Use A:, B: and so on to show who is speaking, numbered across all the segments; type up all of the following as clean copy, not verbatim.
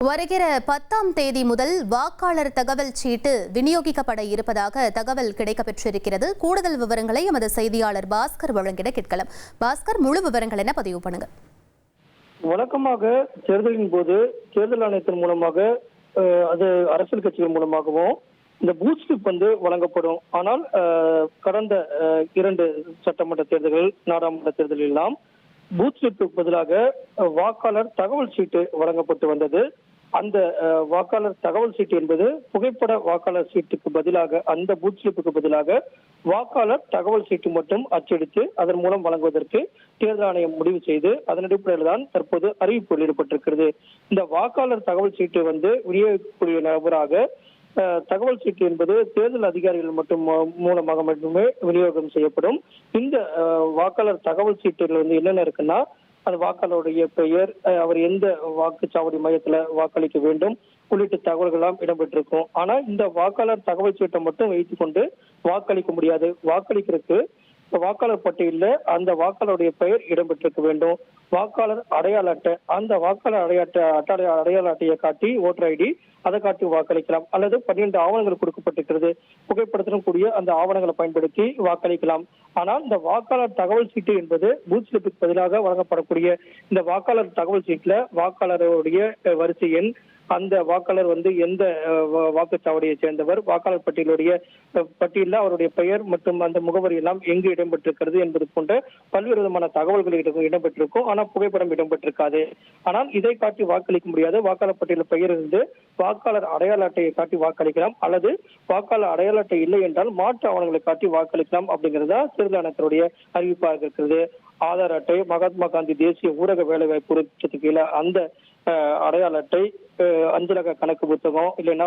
A: வருகிற 10ஆம் தேதி முதல் வாக்காளர் தகவல் சீட்டு விநியோகிக்கப்பட இருப்பதாக தகவல் கிடைக்கப்பெற்றிருக்கிறது. கூடுதல் விவரங்களை எமது செய்தியாளர் பாஸ்கர் வழங்கிட கேட்கலாம். பாஸ்கர், முழு விவரங்கள் என்ன பதிவு பண்ணுங்க.
B: வழக்கமாக தேர்தலின் போது தேர்தல் ஆணையத்தின் மூலமாக அது அரசியல் கட்சிகள் மூலமாகவும் இந்த பூத் ஸ்லிப் வழங்கப்படும். ஆனால் கடந்த 2 சட்டமன்ற தேர்தல்கள், நாடாளுமன்ற தேர்தலில் எல்லாம் பூத் ஸ்லிப்புக்கு பதிலாக வாக்காளர் தகவல் சீட்டு வழங்கப்பட்டு வந்தது. அந்த வாக்காளர் தகவல் சீட்டு என்பது புகைப்பட வாக்காளர் சீட்டுக்கு பதிலாக, அந்த பூத் ஸ்லிப்புக்கு பதிலாக வாக்காளர் தகவல் சீட்டு மட்டும் அச்சடித்து அதன் மூலம் வழங்குவதற்கு தேர்தல் ஆணையம் முடிவு செய்து அதன் அடிப்படையில் தான் தற்போது அறிவிப்பு வெளியிடப்பட்டிருக்கிறது. இந்த வாக்காளர் தகவல் சீட்டு விநியோகிக்கக்கூடிய நபராக தகவல் சீட்டு என்பது தேர்தல் அதிகாரிகள் மூலமாக மட்டுமே விநியோகம் செய்யப்படும். இந்த வாக்காளர் தகவல் சீட்டுகள் என்னென்ன இருக்குன்னா, அந்த வாக்காளருடைய பெயர், அவர் எந்த வாக்குச்சாவடி மையத்துல வாக்களிக்க வேண்டும் உள்ளிட்ட தகவல்கள் எல்லாம் இடம்பெற்றிருக்கும். ஆனா இந்த வாக்காளர் தகவல் சீட்டை மட்டும் வைத்துக் கொண்டு வாக்களிக்க முடியாது. வாக்களிக்கிறதுக்கு வாக்காளர் பட்டியலில் அந்த வாக்காளருடைய பெயர் இடம்பெற்றிருக்க வேண்டும். வாக்காளர் அடையாள அட்டை, அந்த வாக்காளர் அடையாள அட்டையை காட்டி, ஓட்டர் ஐடி அதை காட்டி வாக்களிக்கலாம். அல்லது 12 ஆவணங்கள் கொடுக்கப்பட்டிருக்கிறது, புகைப்படத்துடன் கூடிய அந்த ஆவணங்களை பயன்படுத்தி வாக்களிக்கலாம். ஆனால் இந்த வாக்காளர் தகவல் சீட்டு என்பது பூத் ஸ்லிப்புக்கு பதிலாக வழங்கப்படக்கூடிய இந்த வாக்காளர் தகவல் சீட்டுல வாக்காளருடைய வரிசை எண், அந்த வாக்காளர் எந்த வாக்குச்சாவடியை சேர்ந்தவர், வாக்காளர் பட்டியலில் அவருடைய பெயர் மற்றும் அந்த முகவரி எல்லாம் எங்கு இடம்பெற்றிருக்கிறது என்பது போன்ற பல்வேறு விதமான தகவல்கள் இடம்பெற்றிருக்கும். ஆனால் புகைப்படம் இடம்பெற்றிருக்காது. ஆனால் இதை காட்டி வாக்களிக்க முடியாது. வாக்காளர் பட்டியலில் பெயர் இருந்து வாக்காளர் அடையாள அட்டையை காட்டி வாக்களிக்கலாம், அல்லது வாக்காளர் அடையாள அட்டை இல்லை என்றால் மாற்று ஆவணங்களை காட்டி வாக்களிக்கலாம் அப்படிங்கிறதா தேர்தல் ஆணையத்தினுடைய அறிவிப்பாக இருக்கிறது. ஆதார் அட்டை, மகாத்மா காந்தி தேசிய ஊரக வேலைவாய்ப்பு திட்டத்துக்கு கீழே அந்த அடையாள அட்டை, அஞ்சலக கணக்கு புத்தகம், இல்லைன்னா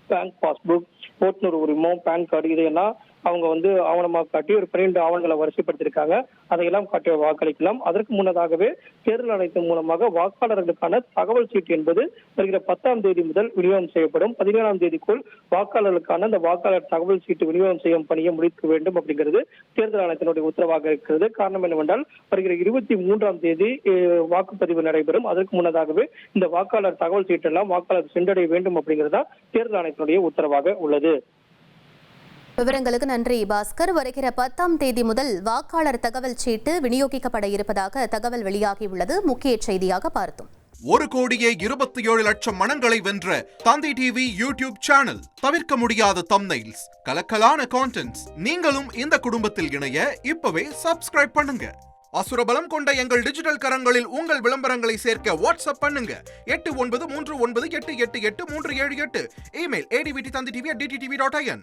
B: பேங்க் பாஸ்புக், ஓட்டுநர் உரிமம், பேன் கார்டு, இதையெல்லாம் அவங்க ஆவணமாக காட்டி ஒரு 12 ஆவணங்களை வரிசைப்படுத்தியிருக்காங்க. அதையெல்லாம் காட்டி வாக்களிக்கலாம். அதற்கு முன்னதாகவே தேர்தல் ஆணையத்தின் மூலமாக வாக்காளர்களுக்கான தகவல் சீட்டு என்பது வருகிற 10ஆம் தேதி முதல் விநியோகம் செய்யப்படும். 17ஆம் தேதிக்குள் வாக்காளர்களுக்கான அந்த வாக்காளர் தகவல் சீட்டு விநியோகம் செய்யும் பணியை முடிக்க வேண்டும் அப்படிங்கிறது தேர்தல் ஆணையத்தினுடைய உத்தரவாக இருக்கிறது. காரணம் என்னவென்றால் வருகிற 23ஆம் தேதி வாக்குப்பதிவு நடைபெறும். அதற்கு முன்னதாகவே இந்த வாக்காளர் தகவல் சீட்டெல்லாம் வாக்காளர் சென்றடைய வேண்டும் அப்படிங்கிறதா தேர்தல் ஆணையத்தினுடைய உத்தரவாக உள்ளது.
A: விவரங்களுக்கு நன்றி பாஸ்கர். வருகிற 10ஆம் தேதி முதல் வாக்காளர் தகவல் சீட்டு விநியோகிக்கப்பட இருப்பதாக தகவல் வெளியாகியுள்ளது. முக்கிய செய்தியாக பார்த்தோம்.
C: 1,27,00,000 மனங்களை வென்ற தந்தி டிவி யூடியூப் சேனல். தவிர்க்க முடியாத தம்ப்நெயில்ஸ், கலக்கலான கான்டென்ட்ஸ். நீங்களும் இந்த குடும்பத்தில் இணைய இப்பவே சப்ஸ்கிரைப் பண்ணுங்க. அசுரபலம் கொண்ட எங்கள் டிஜிட்டல் கரங்களில் உங்கள் விளம்பரங்களை சேர்க்க வாட்ஸ்அப் பண்ணுங்க. 8939888838. Email advtthanditv@dttv.in.